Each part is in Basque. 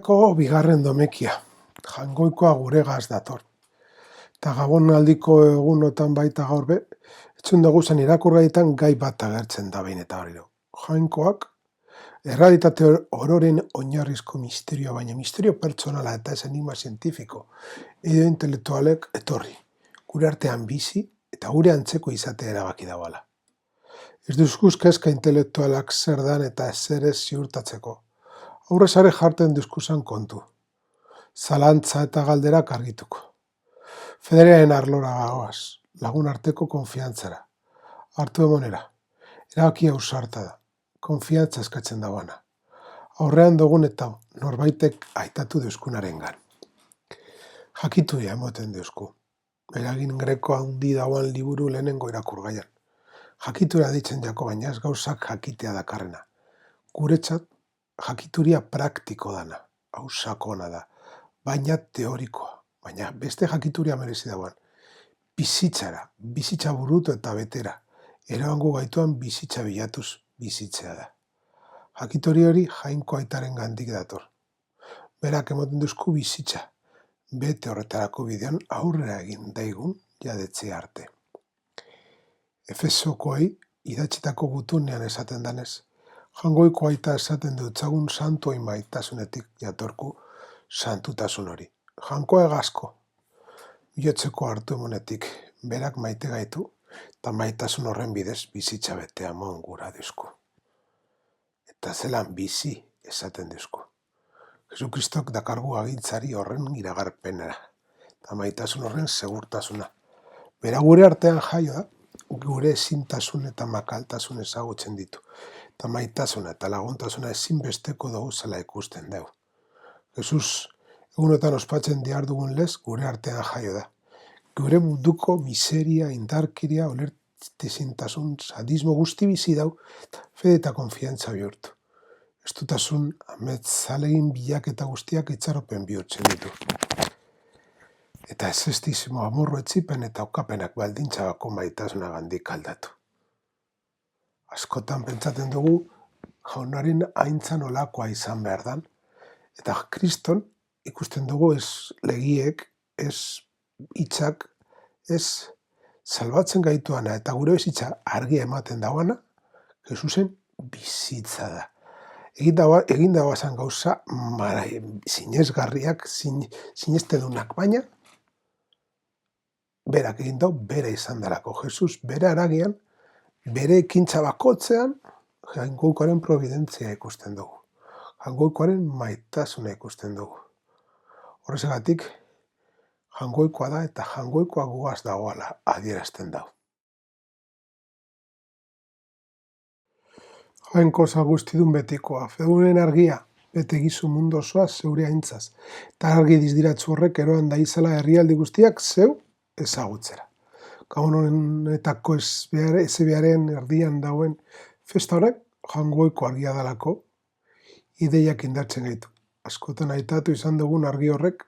Gaboneko bigarren domekia. Jangoikoa guregaz dator. Eta Gabon aldiko egunotan baita gaur be, etzun dugu zen irakurgaitan gai bat agertzen da behin eta berriro. Jainkoak, errealitate ororen oinarrizko misterio, baina misterio pertsonala eta ez enigma zientifiko, edo intelektualek etorri. Gure artean bizi eta gure antzeko izatea erabaki dagoela. Ez duzkuz kezka intelektualak zer dan eta zer ez ziurtatzeko. Aurrezare jarten diskusan kontu. Zalantza eta galderak argituko. Federearen arlora gagoaz, lagun arteko konfiantzara. Hartu emonera. Erabakia ausarta da. Konfiantza eskatzen dagoana. Aurrean dugun eta norbaitek aitatu deuskunarengan. Jakituria emoten deusku. Eragin greko handi dagoan liburu lehenengo irakurgaian. Jakitura ditzen jako, baina ez gauzak jakitea dakarrena. Guretzat, jakituria praktiko dana, hau sakona da, baina teorikoa, baina beste jakituria merezi dagoan. Bizitza burutu eta betera, erabango gaituan bizitza bilatuz bizitzea da. Jakituri hori jainko aitaren gandik dator. Berak emoten duzku bizitza, bete horretarako bidean aurrera egin daigun jadetzea arte. Efesokoei idatzitako gutunean esaten danez, jangoiko aita esaten dutzagun santuoi maitasunetik jatorku santutasun hori. Jankoa egazko, bihotzeko hartu emonetik, berak maite gaitu, eta maitasun horren bidez bizitza betea mon gura duzku. Eta zelan bizi esaten duzku. Jesukristok dakargu agintzari horren iragarpenera, eta maitasun horren segurtasuna. Bera gure artean jaio da, gure ezintasun eta makaltasun ezagutzen ditu, eta maitasuna eta laguntasuna ezinbesteko dugu zela ikusten dugu. Jesus egunotan ospatzen dihardugun lez gure artean jaio da. Gure munduko miseria, indarkeria, olertezintasun, sadismo guzti bizi dau, fede eta konfiantza bihurtu. Estutasun, amets, zalegin bilaketa guztiak itxaropen bihurtzen ditu. Eta ezestizimo amorro etzipen eta okapenak baldintzabako maitasuna gandik aldatu. Askotan pentsaten dugu, jaunaren aintzan olakoa izan behar dan, eta kriston ikusten dugu ez legiek, ez hitzak, ez salbatzen gaituana eta gure bizitza argia ematen dagoana, Jesusen bizitza da. Egin dagoazan gauza sinesgarriak, sinestedunak, baina berak egin dau, bere izan darako. Jesus bere aragian, bere ekintza bakotzean, jangoikoaren providentzia ikusten dugu. Jangoikoaren maitasuna ikusten dugu. Horrezagatik, jangoikoa da eta jangoikoa gugaz dagoala adierazten dau. Jainkoza guztidun betikoa, fedunen argia, bete gizu mundu osoa zeure aintzaz. Eta argi dizdiratzu horrek eroan daizela herrialdi guztiak zeu ezagutzera. Gabon honetako ezebearen erdian dauen festa horrek jangoiko argia dalako ideiak indartzen gaitu. Askotan aitatu izan dugun argi horrek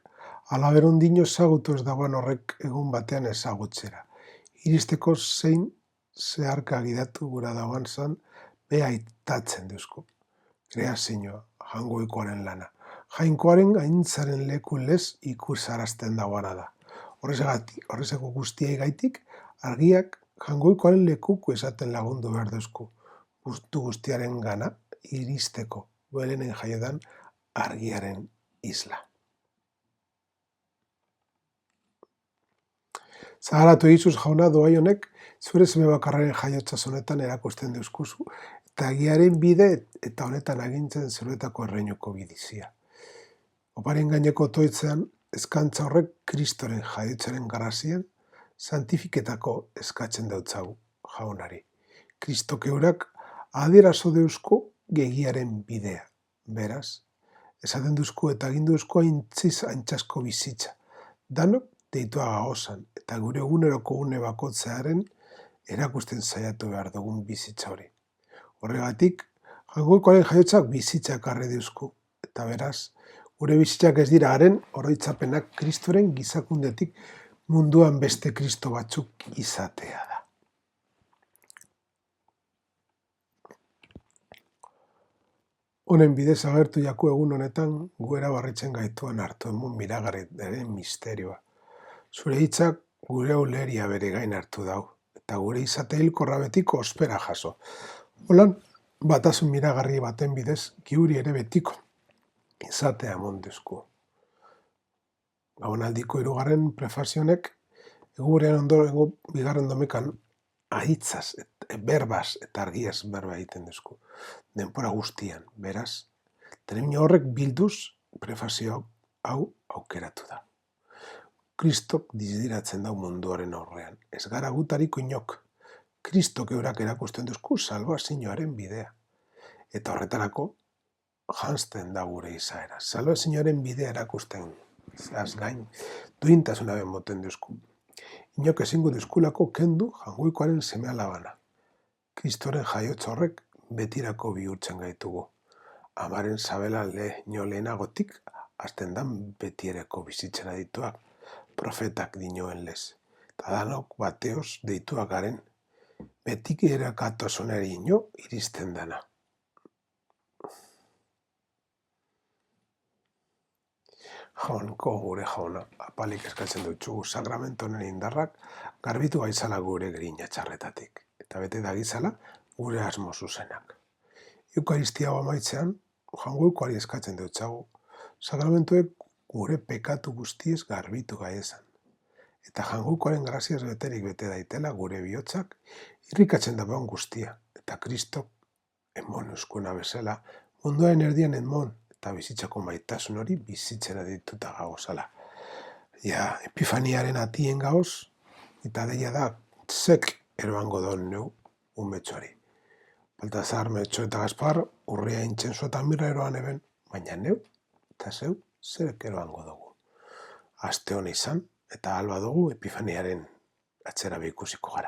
alaberondino ezagutu ez dagoen horrek egun batean ezagutzera. Iristeko zein zeharka gidatu gura dagoan zan be aitatzen duzku. Kreazioa, jangoikoaren lana. Jainkoaren aintzaren leku lez ikusarazten dagoana da. Horrezako guztiai gaitik, argiak jangoikoaren lekuko esaten lagundu behar duzku. Guztu guztiaren gana iristeko, belenen jaiodan argiaren isla. Zaharatu Isus jauna doai honek, zure seme bakarraren jaiotza honetan erakusten deuskuzu, eta egiaren bide eta honetan agintzen zeruetako erreinuko bidizia. Oparen gaineko toitzean, eskantza horrek kristoren jaiotzaren garrazien, santifiketako eskatzen dautzagu jaunari. Kristok eurak adierazo deusku gegiaren bidea. Beraz, esaten duzku eta egin duzku aintziz aintzasko bizitza. Danok deitua gaozan eta gure eguneroko une bakotzearen erakusten saiatu behar dugun bizitza hori. Horregatik, jangoikoaren jaiotzak bizitzak arre duzku, eta beraz, gure bizitzak ez dira haren oroitzapenak kristoren gizakundetik munduan beste kristo batzuk izatea da. Honen bidez agertu jaku egun honetan, gu erabarritzen gaituan hartu emun miragarriaren misterioa. Zure hitzak gure uleria bere gain hartu dau, eta gure izate hilkorra betiko ospera jaso. Holan, batasun miragarri baten bidez, giuri ere betiko izatea monduzku. Gabonaldiko hirugarren prefazionek, egurean ondorengo bigarren domekan ahitzaz, berbaz eta argiaz berba egiten duzku. Denpora guztian, beraz, termino horrek bilduz prefazio hau aukeratu da. Kristok dizdiratzen dau munduaren aurrean. Ez gara gutariko inok. Kristok eurak erakusten duzku salbazioaren bidea. Eta horretarako, janzten da gure izaera. Salbazioaren bidea erakusten zehaz gain, duintasuna ben moten duzku. Inok ezingo duzkulako kendu jangoikoaren seme alabana. Kristoren jaiotz horrek betirako bihurtzen gaitugu. Amaren sabela lehenagotik hasten dan betiereko bizitzen adituak, profetak dinoen lez. Ta danok bateoz deituak garen, betik erakatosonari ino iristen dana. Jaunko gure jauna, apalik eskatzen dutxugu sakramentu honen indarrak garbitu gaizala gure grina txarretatik, eta bete dagizala gure asmo zuzenak. Eukaristia amaitzean, jangoikoari eskatzen dutxagu, sakramentuek gure pekatu guztiez garbitu gaizan. Eta jangoikoaren graziaz beterik bete daitela gure bihotzak irrikatzen dabean guztia, eta Kristok enmon euskuna bezala, munduaren erdian enmon, eta bizitzako maitasun hori bizitzera dituta gauzala. Ja, Epifaniaren atien gauz, eta deia da, zek eroango don neu umetxoari. Baltazar, Metxo eta Gaspar, urria intxenso eta mirra eroan eben, baina neu, eta zeu, zerek eroango dugu. Aste hona izan, eta alba dugu Epifaniaren atzera behikusiko gara.